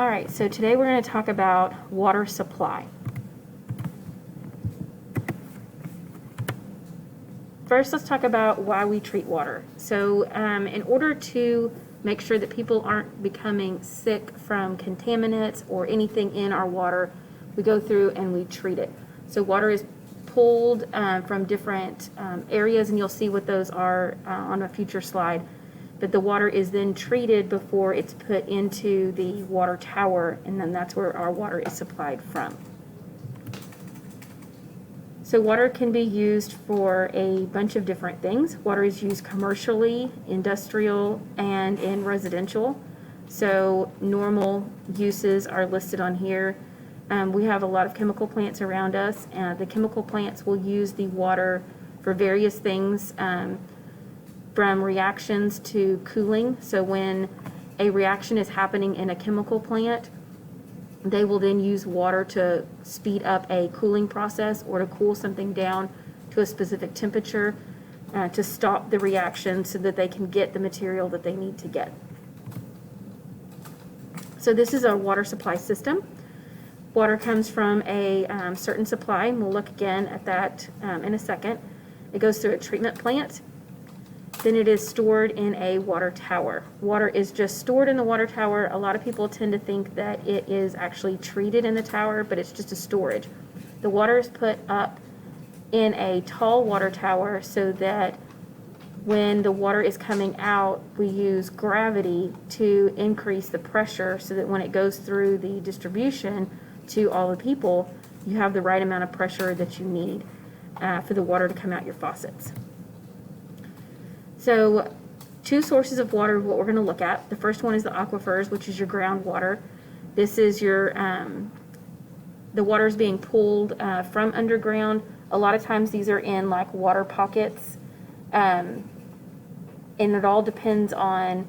All right, so today we're going to talk about water supply. First, let's talk about why we treat water. So in order to make sure that people aren't becoming sick from contaminants or anything in our water, we go through and we treat it. So water is pulled from different areas, and you'll see what those are on a future slide. But the water is then treated before it's put into the water tower, and then that's where our water is supplied from. So water can be used for a bunch of different things. Water is used commercially, industrial, and in residential. So normal uses are listed on here. We have a lot of chemical plants around us. The chemical plants will use the water for various things, from reactions to cooling. So when a reaction is happening in a chemical plant, they will then use water to speed up a cooling process or to cool something down to a specific temperature to stop the reaction so that they can get the material that they need to get. So this is our water supply system. Water comes from a certain supply, and we'll look again at that in a second. It goes through a treatment plant. Then it is stored in a water tower. Water is just stored in the water tower. A lot of people tend to think that it is actually treated in the tower, but it's just a storage. The water is put up in a tall water tower so that when the water is coming out, we use gravity to increase the pressure so that when it goes through the distribution to all the people, you have the right amount of pressure that you need for the water to come out your faucets. So two sources of water, what we're going to look at. The first one is the aquifers, which is your groundwater. This is your, the water is being pulled from underground. A lot of times these are in like water pockets. And it all depends on,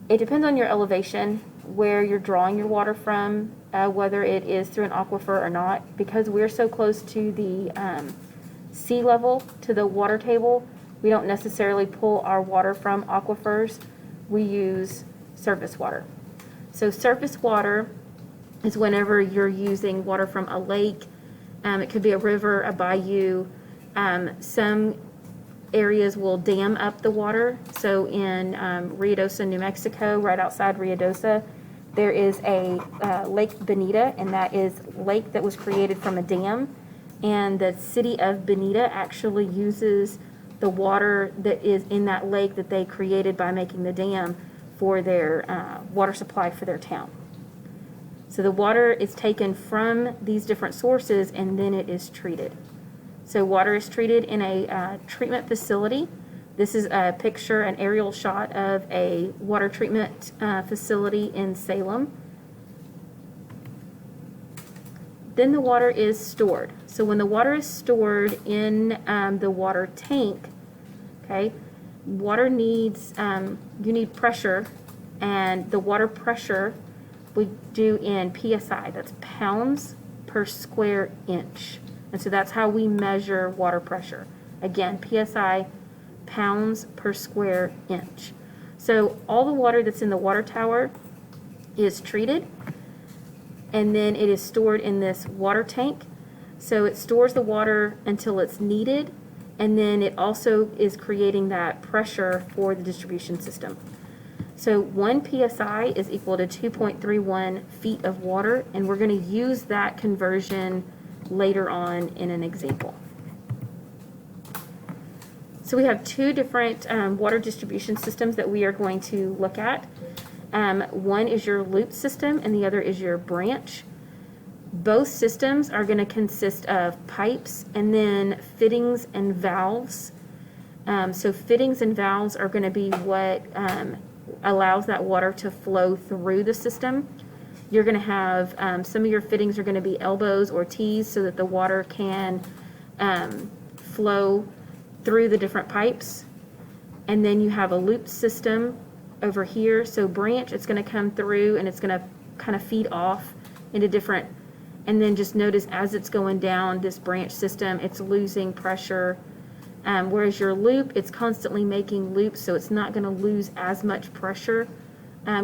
your elevation, where you're drawing your water from, whether it is through an aquifer or not. Because we're so close to the sea level, to the water table, we don't necessarily pull our water from aquifers. We use surface water. So surface water is whenever you're using water from a lake. It could be a river, a bayou. Some areas will dam up the water. So in Ruidoso, New Mexico, right outside Ruidoso, there is a Lake Bonita, and that is a lake that was created from a dam. And the city of Bonita actually uses the water that is in that lake that they created by making the dam for their water supply for their town. So the water is taken from these different sources and then it is treated. So water is treated in a treatment facility. This is a picture, an aerial shot of a water treatment facility in Salem. Then the water is stored. So when the water is stored in the water tank, okay, water needs, you need pressure, and the water pressure we do in PSI, that's pounds per square inch. And so that's how we measure water pressure. Again, PSI, pounds per square inch. So all the water that's in the water tower is treated, and then it is stored in this water tank. So it stores the water until it's needed, and then it also is creating that pressure for the distribution system. So 1 PSI is equal to 2.31 feet of water, and we're going to use that conversion later on in an example. So we have two different water distribution systems that we are going to look at. One is your loop system and the other is your branch. Both systems are going to consist of pipes and then fittings and valves. So fittings and valves are going to be what allows that water to flow through the system. You're going to have some of your fittings are going to be elbows or T's so that the water can flow through the different pipes. And then you have a loop system over here. So branch, it's going to come through and it's going to kind of feed off into different, and then just notice as it's going down this branch system, it's losing pressure. Whereas your loop, it's constantly making loops, so it's not going to lose as much pressure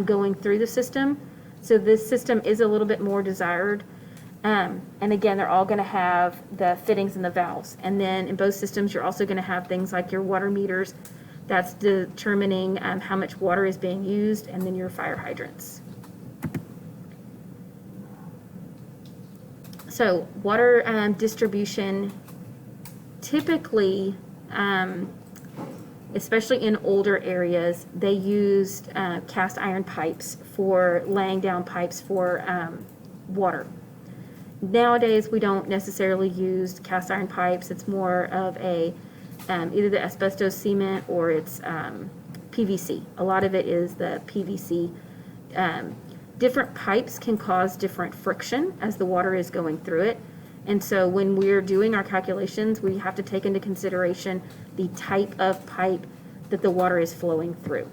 going through the system. So this system is a little bit more desired. And again, they're all going to have the fittings and the valves. And then in both systems, you're also going to have things like your water meters. That's determining how much water is being used, and then your fire hydrants. So water distribution, typically, especially in older areas, they used cast iron pipes for laying down pipes for water. Nowadays, we don't necessarily use cast iron pipes. It's more of a either the asbestos cement or it's PVC. A lot of it is the PVC. Different pipes can cause different friction as the water is going through it. And so when we're doing our calculations, we have to take into consideration the type of pipe that the water is flowing through.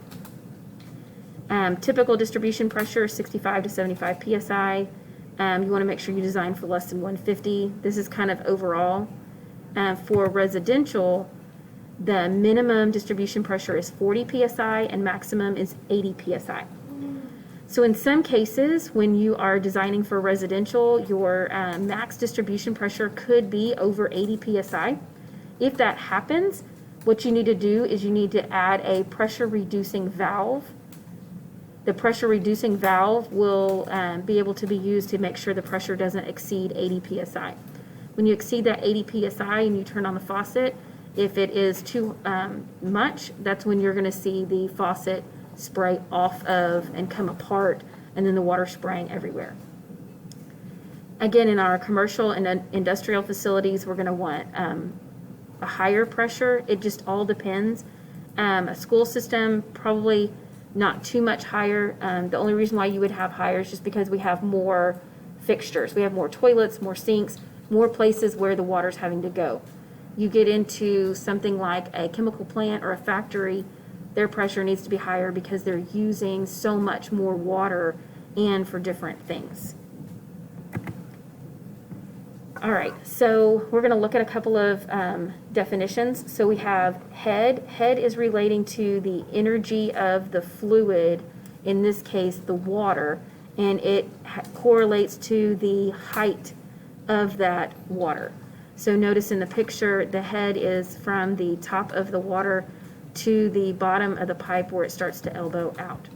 Typical distribution pressure, 65 to 75 PSI. You want to make sure you design for less than 150. This is kind of overall. For residential, the minimum distribution pressure is 40 PSI and maximum is 80 PSI. So in some cases, when you are designing for residential, your max distribution pressure could be over 80 PSI. If that happens, what you need to do is you need to add a pressure reducing valve. The pressure reducing valve will be able to be used to make sure the pressure doesn't exceed 80 PSI. When you exceed that 80 PSI and you turn on the faucet, if it is too much, that's when you're going to see the faucet spray off of and come apart, and then the water spraying everywhere. Again, in our commercial and industrial facilities, we're going to want a higher pressure. It just all depends. A school system, probably not too much higher. The only reason why you would have higher is just because we have more fixtures. We have more toilets, more sinks, more places where the water's having to go. You get into something like a chemical plant or a factory, their pressure needs to be higher because they're using so much more water and for different things. All right, so we're going to look at a couple of definitions. So we have head. Head is relating to the energy of the fluid, in this case the water, and it correlates to the height of that water. So notice in the picture, the head is from the top of the water to the bottom of the pipe where it starts to elbow out.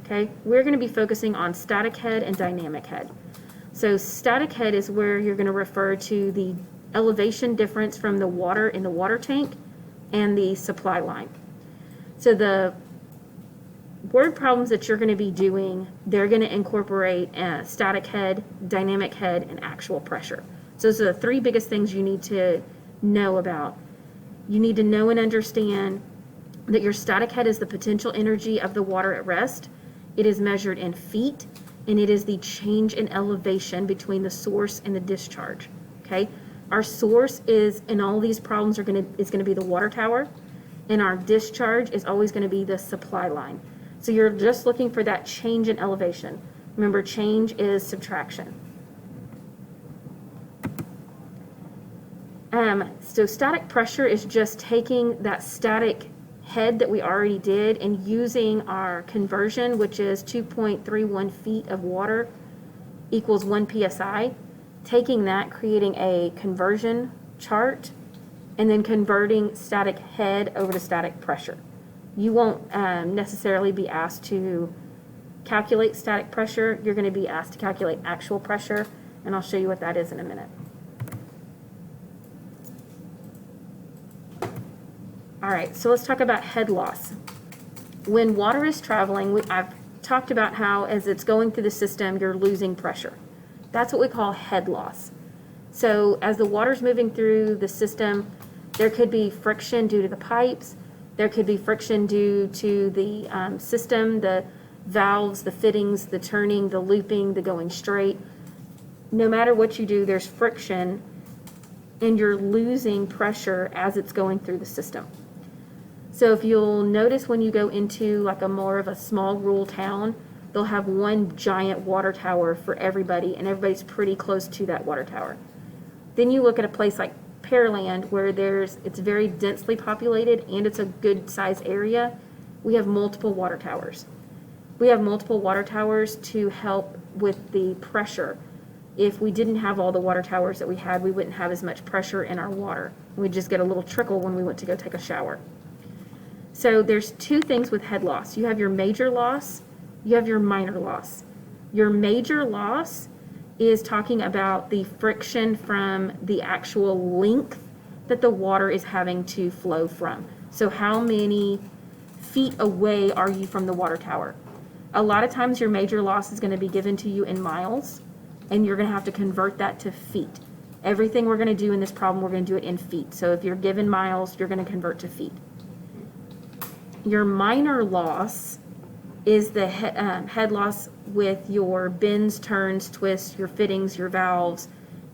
Okay, we're going to be focusing on static head and dynamic head. So static head is where you're going to refer to the elevation difference from the water in the water tank and the supply line. So the word problems that you're going to be doing, they're going to incorporate static head, dynamic head, and actual pressure. So those are the three biggest things you need to know about. You need to know and understand that your static head is the potential energy of the water at rest. It is measured in feet, and it is the change in elevation between the source and the discharge. Okay, our source is in all these problems is going to be the water tower, and our discharge is always going to be the supply line. So you're just looking for that change in elevation. Remember, change is subtraction. So static pressure is just taking that static head that we already did and using our conversion, which is 2.31 feet of water equals 1 PSI, taking that, creating a conversion chart, and then converting static head over to static pressure. You won't necessarily be asked to calculate static pressure. You're going to be asked to calculate actual pressure, and I'll show you what that is in a minute. All right, so let's talk about head loss. When water is traveling, I've talked about how as it's going through the system, you're losing pressure. That's what we call head loss. So as the water's moving through the system, there could be friction due to the pipes. There could be friction due to the system, the valves, the fittings, the turning, the looping, the going straight. No matter what you do, there's friction, and you're losing pressure as it's going through the system. So if you'll notice when you go into like a more of a small rural town, they'll have one giant water tower for everybody, and everybody's pretty close to that water tower. Then you look at a place like Pearland where it's very densely populated and it's a good size area. We have multiple water towers. We have multiple water towers to help with the pressure. If we didn't have all the water towers that we had, we wouldn't have as much pressure in our water. We'd just get a little trickle when we went to go take a shower. So there's two things with head loss. You have your major loss, you have your minor loss. Your major loss is talking about the friction from the actual length that the water is having to flow from. So how many feet away are you from the water tower? A lot of times your major loss is going to be given to you in miles, and you're going to have to convert that to feet. Everything we're going to do in this problem, we're going to do it in feet. So if you're given miles, you're going to convert to feet. Your minor loss is the head loss with your bends, turns, twists, your fittings, your valves,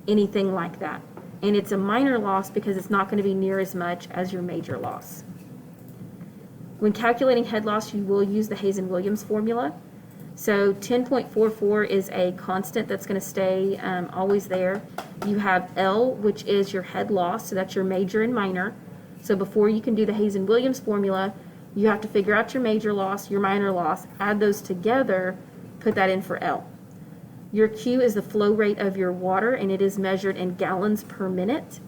anything like that. And it's a minor loss because it's not going to be near as much as your major loss. When calculating head loss, you will use the Hazen-Williams formula. So 10.44 is a constant that's going to stay always there. You have L, which is your head loss, so that's your major and minor. So before you can do the Hazen-Williams formula, you have to figure out your major loss, your minor loss, add those together, put that in for L. Your Q is the flow rate of your water, and it is measured in gallons per minute.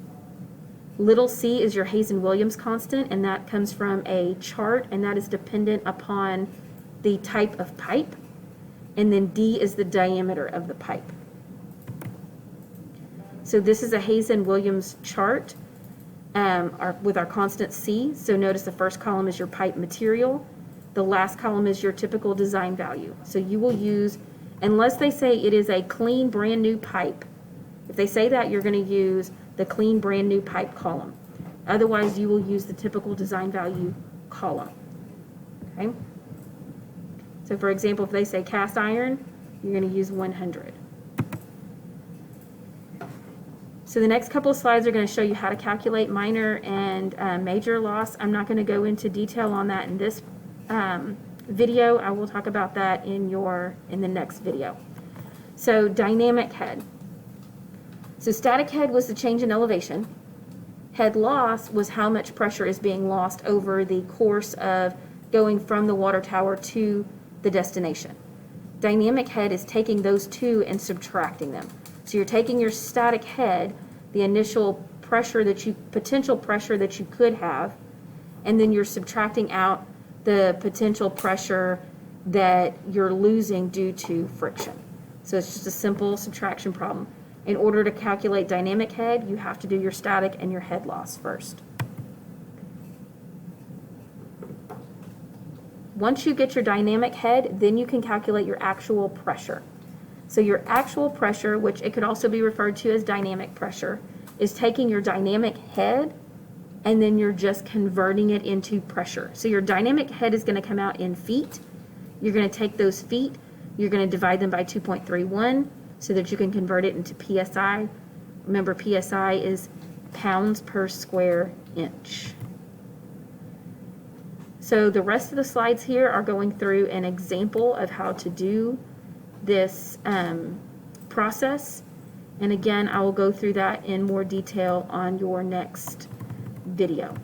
Little c is your Hazen-Williams constant, and that comes from a chart, and that is dependent upon the type of pipe. And then d is the diameter of the pipe. So this is a Hazen-Williams chart with our constant c. So notice the first column is your pipe material. The last column is your typical design value. So you will use, unless they say it is a clean brand new pipe, if they say that, you're going to use the clean brand new pipe column. Otherwise, you will use the typical design value column. Okay? So for example, if they say cast iron, you're going to use 100. So the next couple of slides are going to show you how to calculate minor and major loss. I'm not going to go into detail on that in this video. I will talk about that in the next video. So dynamic head. So static head was the change in elevation. Head loss was how much pressure is being lost over the course of going from the water tower to the destination. Dynamic head is taking those two and subtracting them. So you're taking your static head, the initial pressure potential pressure that you could have, and then you're subtracting out the potential pressure that you're losing due to friction. So it's just a simple subtraction problem. In order to calculate dynamic head, you have to do your static and your head loss first. Once you get your dynamic head, then you can calculate your actual pressure. So your actual pressure, which it could also be referred to as dynamic pressure, is taking your dynamic head and then you're just converting it into pressure. So your dynamic head is going to come out in feet. You're going to take those feet, you're going to divide them by 2.31 so that you can convert it into PSI. Remember, PSI is pounds per square inch. So the rest of the slides here are going through an example of how to do this process, and again I will go through that in more detail on your next video.